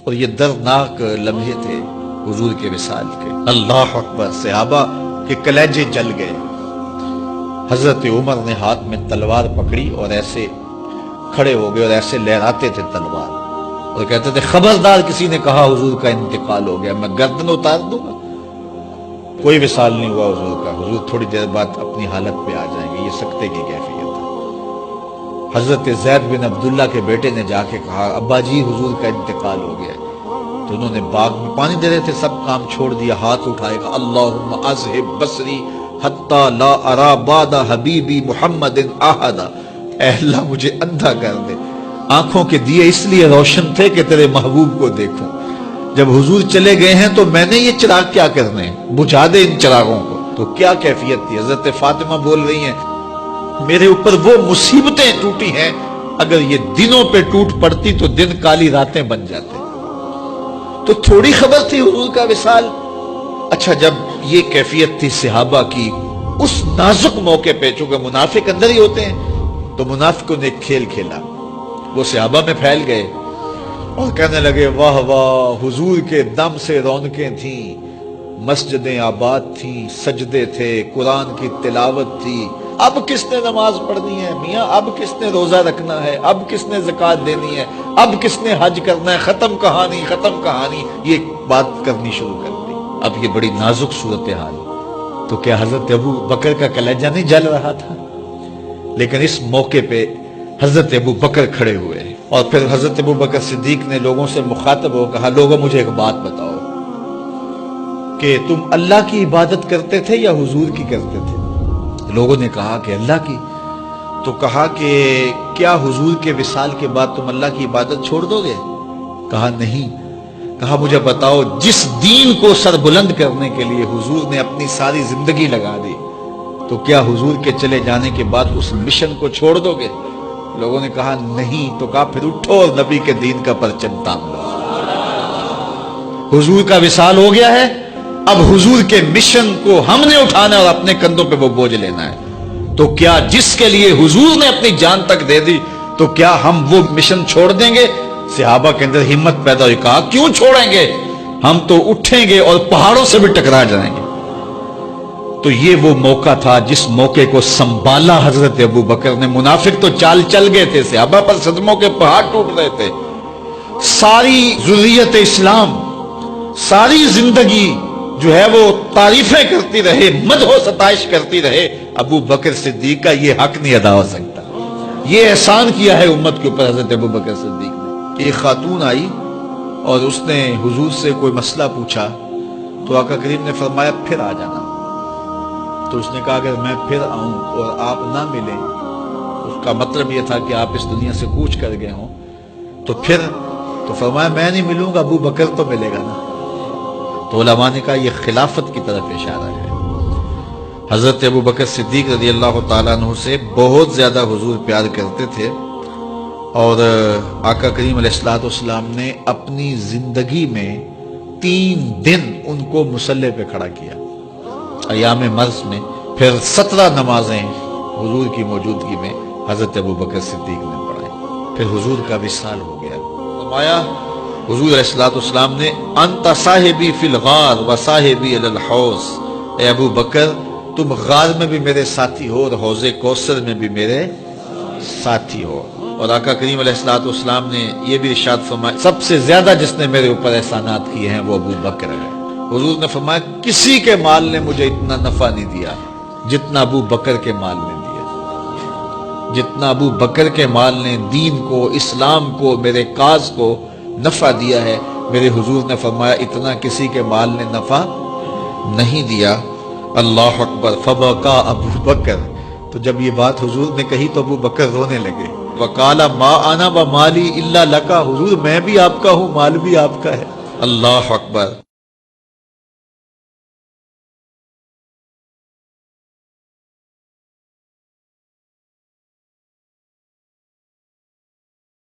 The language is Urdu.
اور یہ دردناک لمحے تھے حضور کے وصال کے۔ اللہ اکبر، صحابہ کے کلیجے جل گئے۔ حضرت عمر نے ہاتھ میں تلوار پکڑی اور ایسے کھڑے ہو گئے اور ایسے لہراتے تھے تلوار اور کہتے تھے خبردار کسی نے کہا حضور کا انتقال ہو گیا میں گردن اتار دوں گا۔ کوئی وصال نہیں ہوا حضور کا، حضور تھوڑی دیر بعد اپنی حالت پہ آ جائیں گے۔ یہ سکتے کی کیفیت ہے۔ حضرت زید بن عبداللہ کے بیٹے نے جا کے کہا ابا جی حضور کا انتقال ہو گیا، تو انہوں نے باغ میں پانی دے رہے تھے، سب کام چھوڑ دیا، ہاتھ اٹھائے گا اللہم اذہب بصری حتی لا ارا بعد حبیبی محمد احدا، اے اللہ مجھے اندھا کر دے، آنکھوں کے دیے اس لیے روشن تھے کہ تیرے محبوب کو دیکھوں، جب حضور چلے گئے ہیں تو میں نے یہ چراغ کیا کرنے ہیں، بجھا دے ان چراغوں کو۔ تو کیا کیفیت تھی۔ حضرت فاطمہ بول رہی ہیں میرے اوپر وہ مصیبتیں ٹوٹی ہیں، اگر یہ دنوں پہ ٹوٹ پڑتی تو دن کالی راتیں بن جاتے۔ تو تھوڑی خبر تھی حضور کا وصال۔ اچھا جب یہ کیفیت تھی صحابہ کی اس نازک موقع پہ، چونکہ منافق اندر ہی ہوتے ہیں، تو منافقوں نے ایک کھیل کھیلا، وہ صحابہ میں پھیل گئے اور کہنے لگے واہ واہ حضور کے دم سے رونقیں تھیں، مسجدیں آباد تھیں، سجدے تھے، قرآن کی تلاوت تھی، اب کس نے نماز پڑھنی ہے میاں، اب کس نے روزہ رکھنا ہے، اب کس نے زکوٰۃ دینی ہے، اب کس نے حج کرنا ہے، ختم کہانی ختم کہانی، یہ بات کرنی شروع کر دی۔ اب یہ بڑی نازک صورتحال، تو کیا حضرت ابو بکر کا کلیجہ نہیں جل رہا تھا؟ لیکن اس موقع پہ حضرت ابو بکر کھڑے ہوئے اور پھر حضرت ابو بکر صدیق نے لوگوں سے مخاطب ہو کہا لوگوں مجھے ایک بات بتاؤ کہ تم اللہ کی عبادت کرتے تھے یا حضور کی کرتے تھے؟ لوگوں نے کہا کہ اللہ کی۔ تو کہا کہ کیا حضور کے وصال کے بعد تم اللہ کی عبادت چھوڑ دو گے؟ کہا نہیں۔ کہا مجھے بتاؤ جس دین کو سر بلند کرنے کے لیے حضور نے اپنی ساری زندگی لگا دی، تو کیا حضور کے چلے جانے کے بعد اس مشن کو چھوڑ دو گے؟ لوگوں نے کہا نہیں۔ تو کہا پھر اٹھو اور نبی کے دین کا پرچم تام لو۔ حضور کا وصال ہو گیا ہے، اب حضور کے مشن کو ہم نے اٹھانا اور اپنے کندھوں پہ وہ بوجھ لینا ہے۔ تو کیا جس کے لیے حضور نے اپنی جان تک دے دی، تو کیا ہم وہ مشن چھوڑ دیں گے؟ صحابہ کے اندر ہمت پیدا ہوئی، کہا کیوں چھوڑیں گے، ہم تو اٹھیں گے اور پہاڑوں سے بھی ٹکرا جائیں گے۔ تو یہ وہ موقع تھا جس موقع کو سنبھالا حضرت ابو بکر نے۔ منافق تو چال چل گئے تھے، صحابہ پر صدموں کے پہاڑ ٹوٹ رہے تھے، ساری ذریت اسلام ساری زندگی جو ہے وہ تعریفیں کرتی رہے، مدح و ستائش کرتی رہے، ابو بکر صدیق کا یہ حق نہیں ادا ہو سکتا۔ یہ احسان کیا ہے امت کے اوپر حضرت ابو بکر صدیق نے۔ ایک خاتون آئی اور اس نے حضور سے کوئی مسئلہ پوچھا، تو آقا کریم نے فرمایا پھر آ جانا۔ تو اس نے کہا اگر میں پھر آؤں اور آپ نہ ملیں، اس کا مطلب یہ تھا کہ آپ اس دنیا سے کوچ کر گئے ہوں، تو پھر تو فرمایا میں نہیں ملوں گا، ابو بکر تو ملے گا نا۔ تو علماء نے کہا یہ خلافت کی طرف اشارہ ہے۔ حضرت ابو بکر صدیق رضی اللہ تعالیٰ عنہ سے بہت زیادہ حضور پیار کرتے تھے، اور آقا کریم علیہ السلام نے اپنی زندگی میں 3 دن ان کو مصلی پہ کھڑا کیا ایام مرض میں، پھر 17 نمازیں حضور کی موجودگی میں حضرت ابو بکر صدیق نے پڑھائی، پھر حضور کا وصال ہو گیا۔ فرمایا حضور علیہ السلام نے انت صاحبی فی الغار و صاحبی علی الحوض، اے ابو بکر تم غار میں بھی میرے ساتھی ہو اور حوض کوثر میں بھی میرے ساتھی ہو۔ اور آقا کریم علیہ السلام نے یہ بھی ارشاد فرمایا سب سے زیادہ جس نے میرے اوپر احسانات کیے ہیں وہ ابو بکر ہے۔ حضور نے فرمایا کسی کے مال نے مجھے اتنا نفع نہیں دیا جتنا ابو بکر کے مال نے دیا، جتنا ابو بکر کے مال نے دین کو، اسلام کو، میرے کاز کو نفع دیا ہے، میرے حضور نے فرمایا اتنا کسی کے مال نے نفع نہیں دیا۔ اللہ اکبر۔ فبکا ابو بکر، تو جب یہ بات حضور نے کہی تو ابو بکر رونے لگے۔ وقال ما انا ومالی الا لک، حضور میں بھی آپ کا ہوں، مال بھی آپ کا ہے۔ اللہ اکبر۔